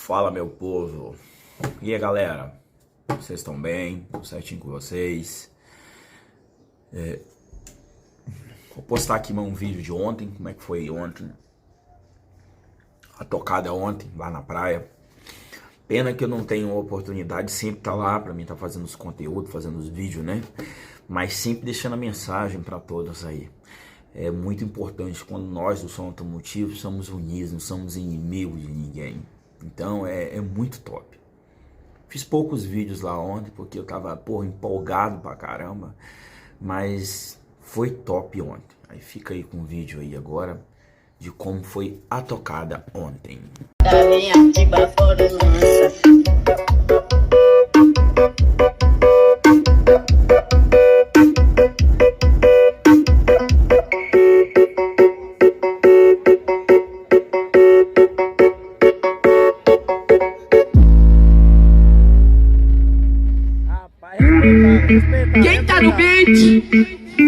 Fala, meu povo. E aí, galera? Vocês estão bem? Tudo certinho com vocês? Vou postar aqui um vídeo de ontem. Como é que foi ontem? A tocada ontem, lá na praia. Pena que eu não tenho oportunidade de sempre estar lá, pra mim estar fazendo os conteúdos, fazendo os vídeos, né? Mas sempre deixando a mensagem pra todos aí. É muito importante quando nós do Som Automotivo somos unidos, não somos inimigos de ninguém. Então é muito top. Fiz poucos vídeos lá ontem porque eu tava, empolgado pra caramba. Mas foi top ontem. Aí fica aí com o vídeo aí agora de como foi a tocada ontem. Quem tá no beat?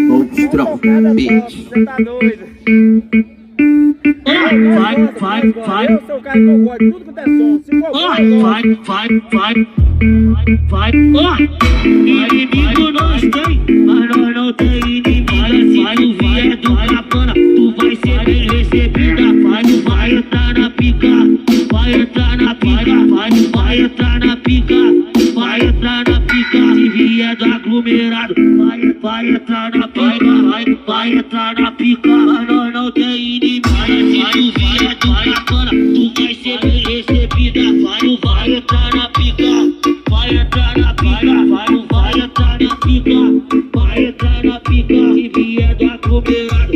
Monstrão, beat. Você tá doido? Vai. Eu sou o cara que eu gosto de tudo quanto é som. Se for Vai. Inimigo nós tem, mas nós não tem inimigo. Se tu vier do Capana, tu vai ser bem recebida. Vai entrar na pica, vai entrar na pica, vai entrar na pica, vai entrar na pica. Se vier do aglomerado, vai entrar na pica, vai entrar na pica, mas nós não tem inimigo. Se tu vier do Capana, tu vai ser bem recebida. Vai entrar na pica, vai entrar na pica, vai entrar na pica, vai entrar na pica. Se vier do aglomerado,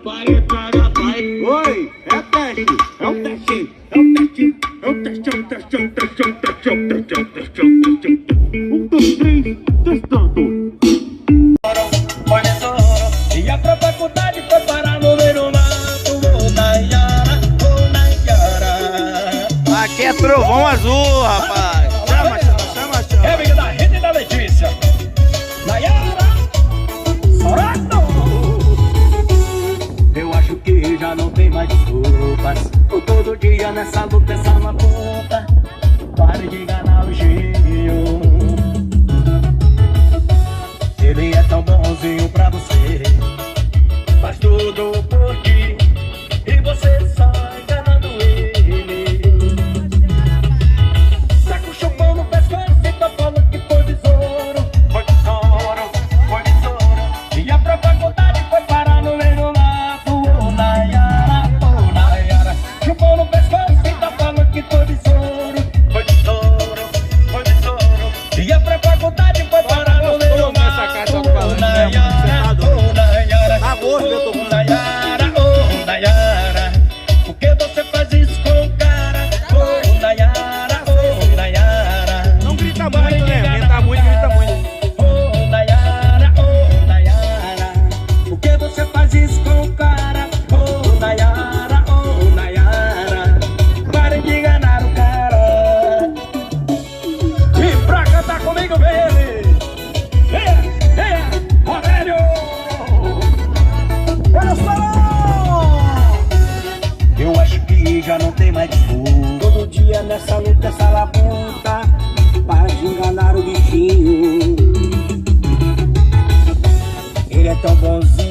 vai entrar na pica. Oi, é teste, é um teste, é um teste, é um teste, é um teste, é um teste, é um teste, é um teste, é um teste, é um teste. 1, 2, 3, testando. E a própria faculdade foi parar no meio do mato. Ô Nayara. Aqui é trovão azul, rapaz. Chama. É amiga da Rede da Letícia. Nayara. Sorato. Eu acho que já não tem mais desculpas. Tô todo dia nessa luta, essa labuta. Pare de enganar o Gil. Ele é tão bonzinho pra você, faz tudo por ti, e você só enganando ele. Tá com chupão no pescoço e tá falando que foi tesouro. Foi tesouro, foi tesouro. E a própria faculdade foi parar no meio do mato. Ô Nayara. Chupão no pescoço e tá falando que foi tesouro. Foi tesouro, foi tesouro. E a própria faculdade foi parar no meio do mato. Nayara, por que você faz isso com o cara? Oh Nayara. Não grita muito, né? Grita muito. Oh Nayara, por que você faz isso com o cara? Oh Nayara, pare de enganar o cara. E pra cantar comigo, vem ele. Aurélio. Eu acho que já não tem mais desculpa. Todo dia nessa luta, essa labuta. Para de enganar o bichinho. Ele é tão bonzinho